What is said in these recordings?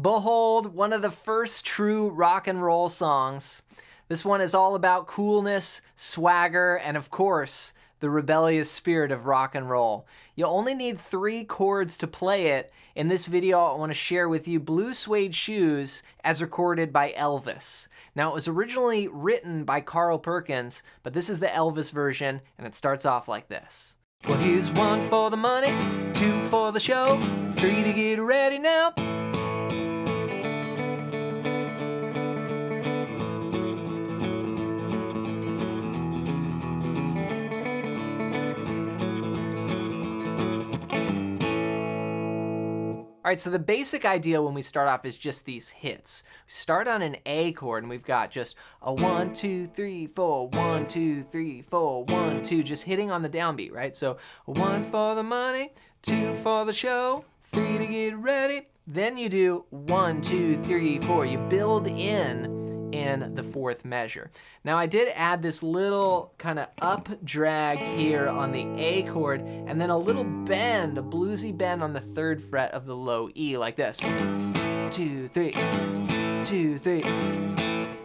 Behold, one of the first true rock and roll songs. This one is all about coolness, swagger, and of course, the rebellious spirit of rock and roll. You'll only need 3 chords to play it. In this video, I want to share with you Blue Suede Shoes as recorded by Elvis. Now, it was originally written by Carl Perkins, but this is the Elvis version, and it starts off like this. Well, here's 1 for the money, 2 for the show, 3 to get ready now. All right, so the basic idea when we start off is just these hits. We start on an A chord and we've got just a 1, 2, 3, 4, 1, 2, 3, 4, 1, 2, just hitting on the downbeat, right? So 1 for the money, 2 for the show, 3 to get ready. Then you do 1, 2, 3, 4. You build in the 4th measure. Now I did add this little kind of up drag here on the A chord and then a little bend, a bluesy bend on the 3rd fret of the low E like this. 2, 3, 2, 3.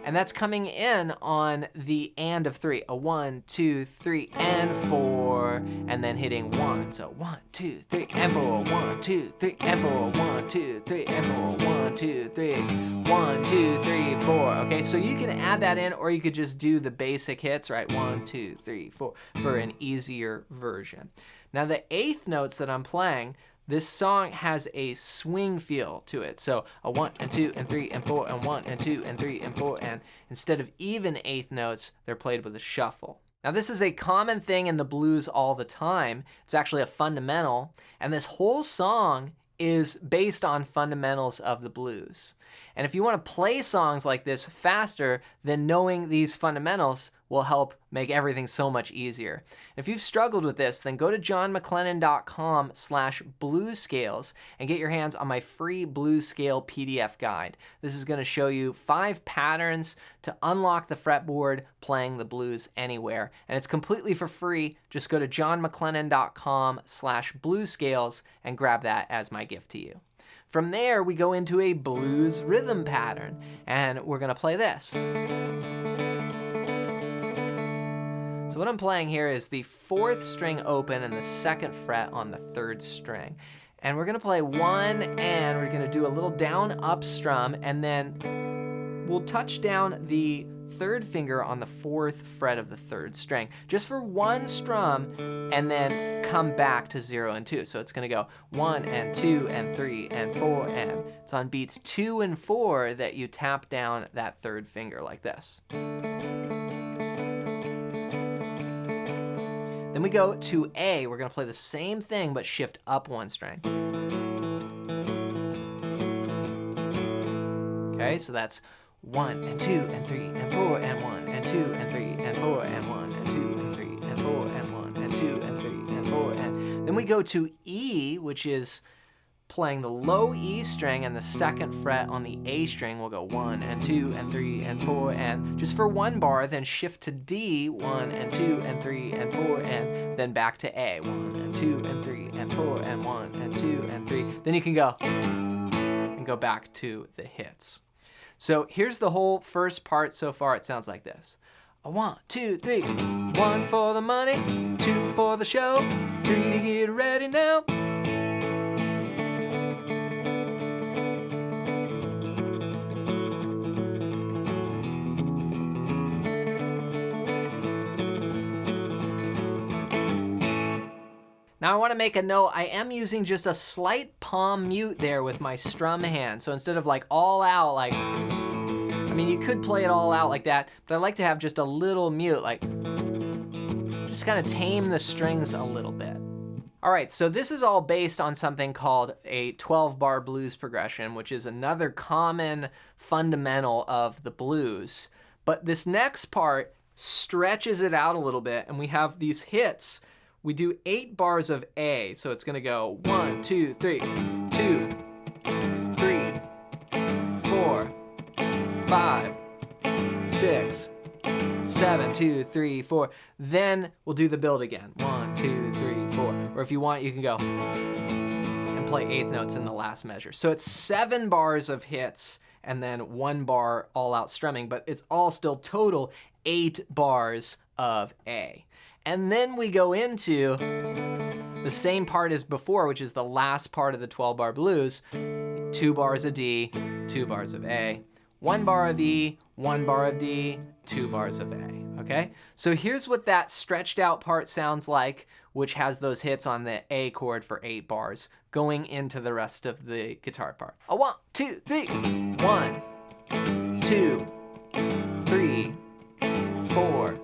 And that's coming in on the and of 3. A 1, 2, 3, and 4, and then hitting 1. So 1, 2, 3, and 4, 1, 2, 3, and 4, 1, 2, 3, and 4, 1, 2, 3, 1, 2, 3, 4. Okay, so you can add that in, or you could just do the basic hits, right? 1, 2, 3, 4, for an easier version. Now the 8th notes that I'm playing, this song has a swing feel to it. So a 1 and 2 and 3 and 4 and 1 and 2 and 3 and 4, and instead of even 8th notes, they're played with a shuffle. Now this is a common thing in the blues all the time. It's actually a fundamental, and this whole song is based on fundamentals of the blues. And if you want to play songs like this faster, then knowing these fundamentals will help make everything so much easier. If you've struggled with this, then go to johnmclennan.com/bluescales and get your hands on my free blues scale PDF guide. This is going to show you 5 patterns to unlock the fretboard playing the blues anywhere. And it's completely for free. Just go to johnmclennan.com/bluescales and grab that as my gift to you. From there, we go into a blues rhythm pattern, and we're going to play this. So what I'm playing here is the 4th string open and the 2nd fret on the 3rd string. And we're going to play 1, and we're going to do a little down up strum, and then we'll touch down the 3rd finger on the 4th fret of the 3rd string, just for 1 strum, and then come back to 0 and 2. So it's going to go 1 and 2 and 3 and 4, and it's on beats 2 and 4 that you tap down that 3rd finger like this. Then we go to A. We're going to play the same thing but shift up 1 string. Okay, so that's 1 and 2 and 3 and 4 and 1 and 2 and 3 and 4 and 1 and 2 and 3 and 4 and 1 and 2 and 3 and 4, and then we go to E, which is playing the low E string and the 2nd fret on the A string. We'll go 1 and 2 and 3 and 4, and just for 1 bar, then shift to D, 1 and 2 and 3 and 4, and then back to A, 1 and 2 and 3 and 4 and 1 and 2 and 3. Then you can go and go back to the hits. So here's the whole first part so far. It sounds like this. 1, 2, 3. 1 for the money, 2 for the show, 3 to get ready now. Now I want to make a note, I am using just a slight palm mute there with my strum hand. So instead of like all out, like, I mean, you could play it all out like that, but I like to have just a little mute, like, just kind of tame the strings a little bit. All right, so this is all based on something called a 12-bar blues progression, which is another common fundamental of the blues. But this next part stretches it out a little bit, and we have these hits. We do 8 bars of A, so it's gonna go 1, 2, 3, 2, 3, 4, 5, 6, 7, 2, 3, 4. Then we'll do the build again. 1, 2, 3, 4. Or if you want, you can go and play eighth notes in the last measure. So it's 7 bars of hits and then 1 bar all out strumming, but it's all still total 8 bars of A. And then we go into the same part as before, which is the last part of the 12-bar blues. 2 bars of D, 2 bars of A, 1 bar of E, 1 bar of D, 2 bars of A, okay? So here's what that stretched out part sounds like, which has those hits on the A chord for 8 bars, going into the rest of the guitar part. 1, 2, 3. 1, 2, 3, 4,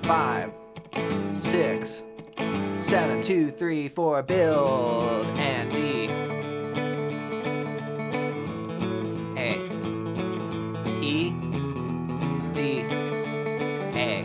5, 6, 7, 2, 3, 4, build, and D, A, E, D, A.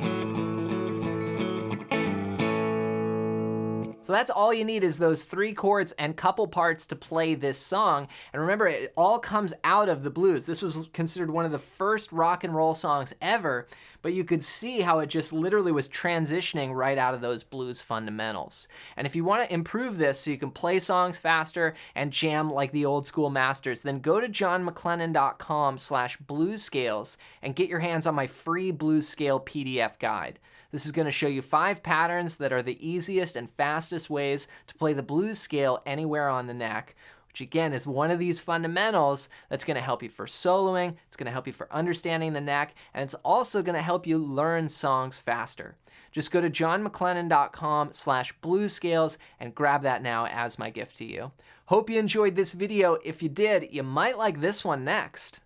So that's all you need is those 3 chords and couple parts to play this song. And remember, it all comes out of the blues. This was considered one of the first rock and roll songs ever, but you could see how it just literally was transitioning right out of those blues fundamentals. And if you want to improve this so you can play songs faster and jam like the old school masters, then go to johnmclennan.com/bluescales and get your hands on my free blues scale PDF guide. This is going to show you 5 patterns that are the easiest and fastest ways to play the blues scale anywhere on the neck, which again is one of these fundamentals that's going to help you for soloing, it's going to help you for understanding the neck, and it's also going to help you learn songs faster. Just go to johnmclennan.com/bluescales and grab that now as my gift to you. Hope you enjoyed this video. If you did, you might like this one next.